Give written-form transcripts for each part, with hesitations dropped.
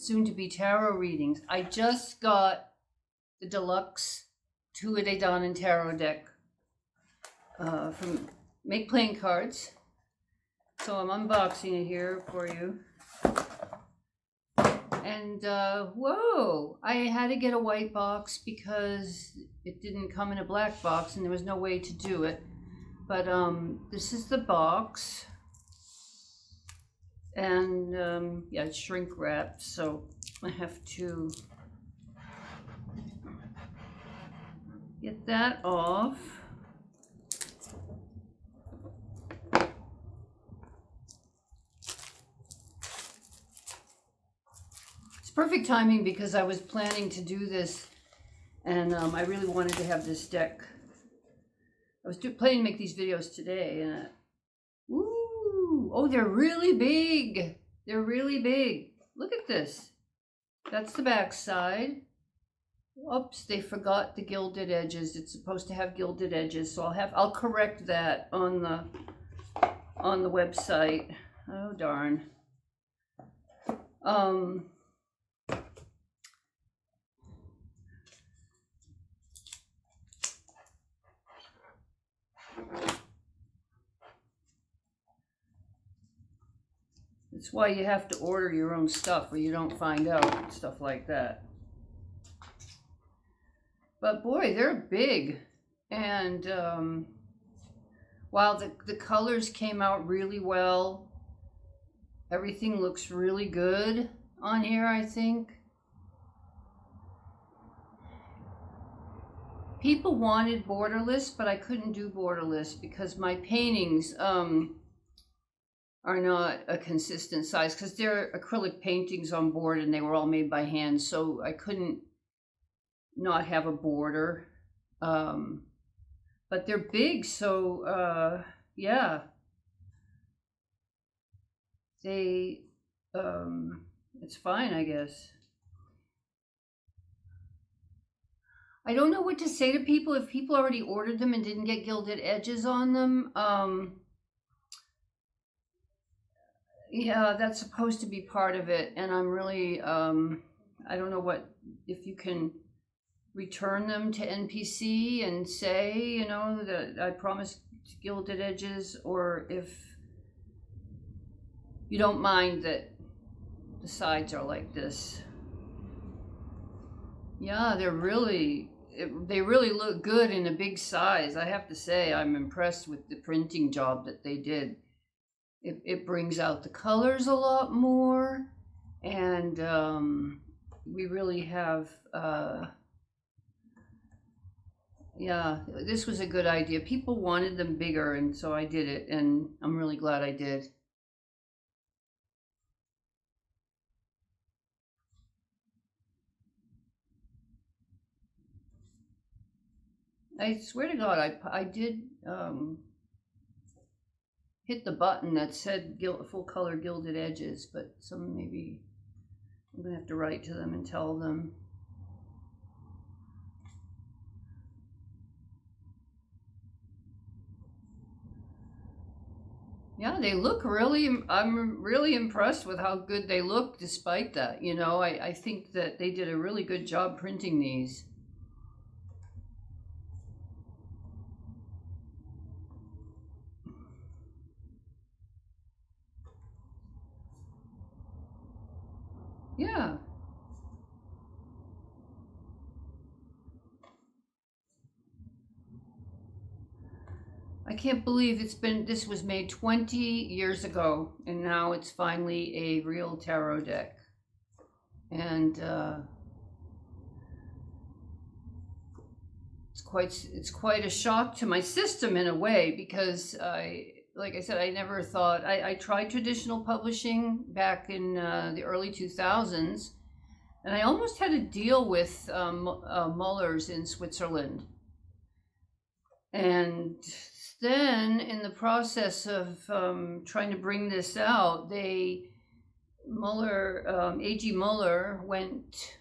soon-to-be tarot readings. I just got the Deluxe tuathadedanaantarot deck from Make Playing Cards. So I'm unboxing it here for you. And whoa, I had to get a white box because it didn't come in a black box and there was no way to do it. But this is the box. And yeah, it's shrink wrapped, so I have to get that off. It's perfect timing because I was planning to do this and I really wanted to have this deck. I was planning to make these videos today and ooh, oh, they're really big. They're really big. Look at this. That's the back side. Oops, they forgot the gilded edges. It's supposed to have gilded edges, so I'll correct that on the website. Oh darn. That's why you have to order your own stuff or you don't find out, stuff like that. But boy, they're big. And while the colors came out really well, everything looks really good on here, I think. People wanted borderless, but I couldn't do borderless because my paintings are not a consistent size because they're acrylic paintings on board and they were all made by hand, so I couldn't not have a border. But they're big, so yeah. They it's fine, I guess. I don't know what to say to people if people already ordered them and didn't get gilded edges on them. Yeah, that's supposed to be part of it, and I'm really I don't know if you can return them to NPC and say, you know, that I promised gilded edges, or if you don't mind that the sides are like this. Yeah, they really look good in a big size. I have to say, I'm impressed with the printing job that they did. It brings out the colors a lot more, and we really have, yeah, this was a good idea. People wanted them bigger, and so I did it, and I'm really glad I did. I swear to God, I did hit the button that said full color gilded edges, but maybe I'm gonna have to write to them and tell them. Yeah, they look really, I'm really impressed with how good they look despite that. You know, I think that they did a really good job printing these. Yeah. I can't believe this was made 20 years ago, and now it's finally a real tarot deck. And it's quite a shock to my system in a way, because like I said, I never thought, I tried traditional publishing back in the early 2000s, and I almost had to deal with Mullers in Switzerland. And then in the process of trying to bring this out, A.G. Muller went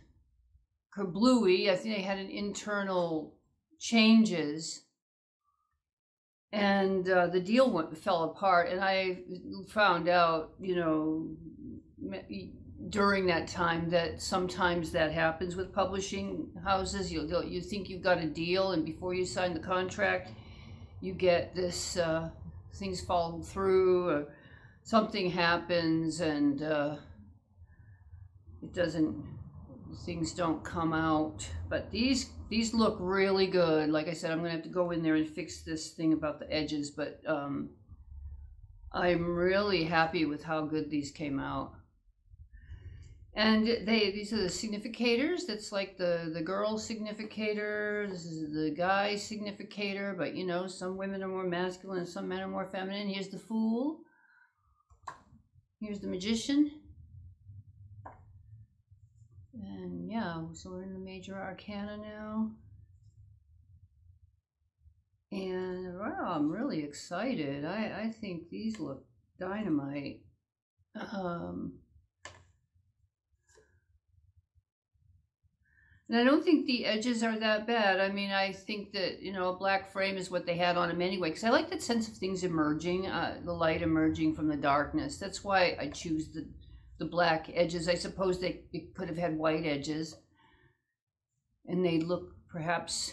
kablooey. I think they had an internal changes, and the deal fell apart. And I found out, you know, during that time that sometimes that happens with publishing houses. You think you've got a deal, and before you sign the contract, you get this, things fall through, or something happens, and things don't come out. But these look really good. Like I said, I'm gonna have to go in there and fix this thing about the edges, but I'm really happy with how good these came out. And these are the significators. That's like the girl significator. This is the guy significator, but you know, some women are more masculine and some men are more feminine. Here's the Fool. Here's the Magician. And yeah, so we're in the major arcana now. And wow, I'm really excited. I think these look dynamite. And I don't think the edges are that bad. I mean, I think that, you know, a black frame is what they had on them anyway, because I like that sense of things emerging, the light emerging from the darkness. That's why I choose the black edges. I suppose it could have had white edges, and they look perhaps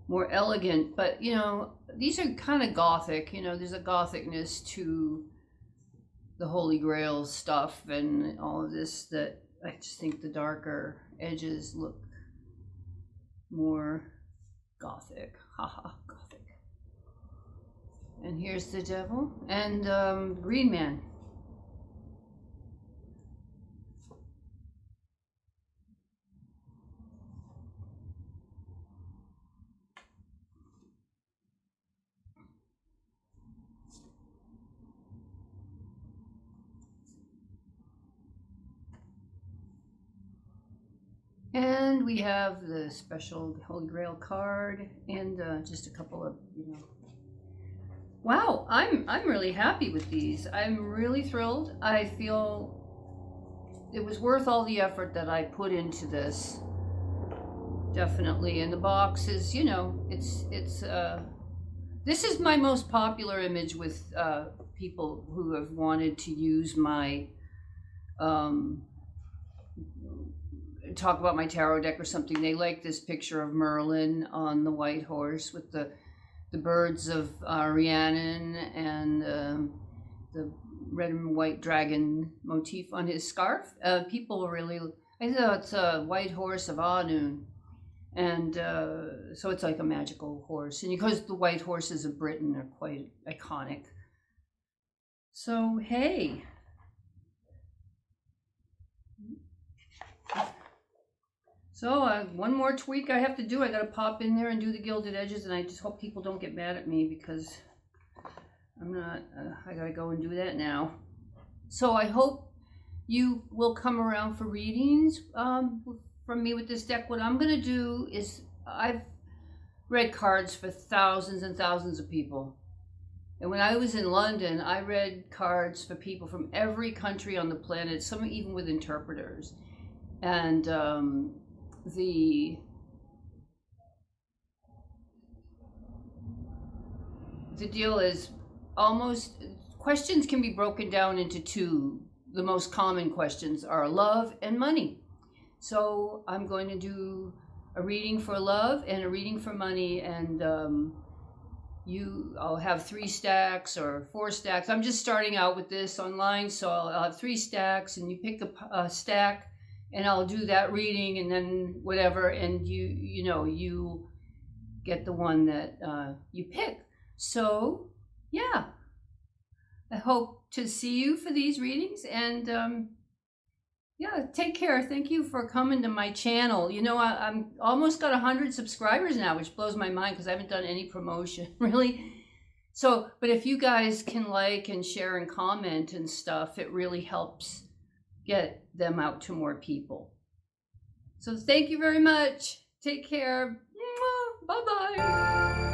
more elegant. But, you know, these are kind of gothic. You know, there's a gothicness to the Holy Grail stuff and all of this that I just think the darker edges look more gothic. Haha, gothic. And here's the Devil and Green Man. And we have the special Holy Grail card and just a couple of, you know. Wow, I'm really happy with these. I'm really thrilled. I feel it was worth all the effort that I put into this. Definitely. And the box is, you know, it's this is my most popular image with people who have wanted to use my talk about my tarot deck or something. They like this picture of Merlin on the white horse with the birds of Rhiannon and the red and white dragon motif on his scarf. People really, I thought it's a white horse of Anu, and so it's like a magical horse. And because the white horses of Britain are quite iconic. So hey. So one more tweak I have to do. I got to pop in there and do the gilded edges, and I just hope people don't get mad at me because I'm not, I got to go and do that now. So I hope you will come around for readings from me with this deck. What I'm going to do is, I've read cards for thousands and thousands of people. And when I was in London, I read cards for people from every country on the planet, some even with interpreters. And the deal is questions can be broken down into two. The most common questions are love and money. So I'm going to do a reading for love and a reading for money, and I'll have 3 stacks or 4 stacks. I'm just starting out with this online, so I'll have 3 stacks, and you pick a stack, and I'll do that reading, and then whatever, and you get the one that you pick. So yeah, I hope to see you for these readings, and yeah, take care. Thank you for coming to my channel. You know, I'm almost got 100 subscribers now, which blows my mind because I haven't done any promotion really. So, but if you guys can like and share and comment and stuff, it really helps get them out to more people. So thank you very much. Take care. Bye-bye.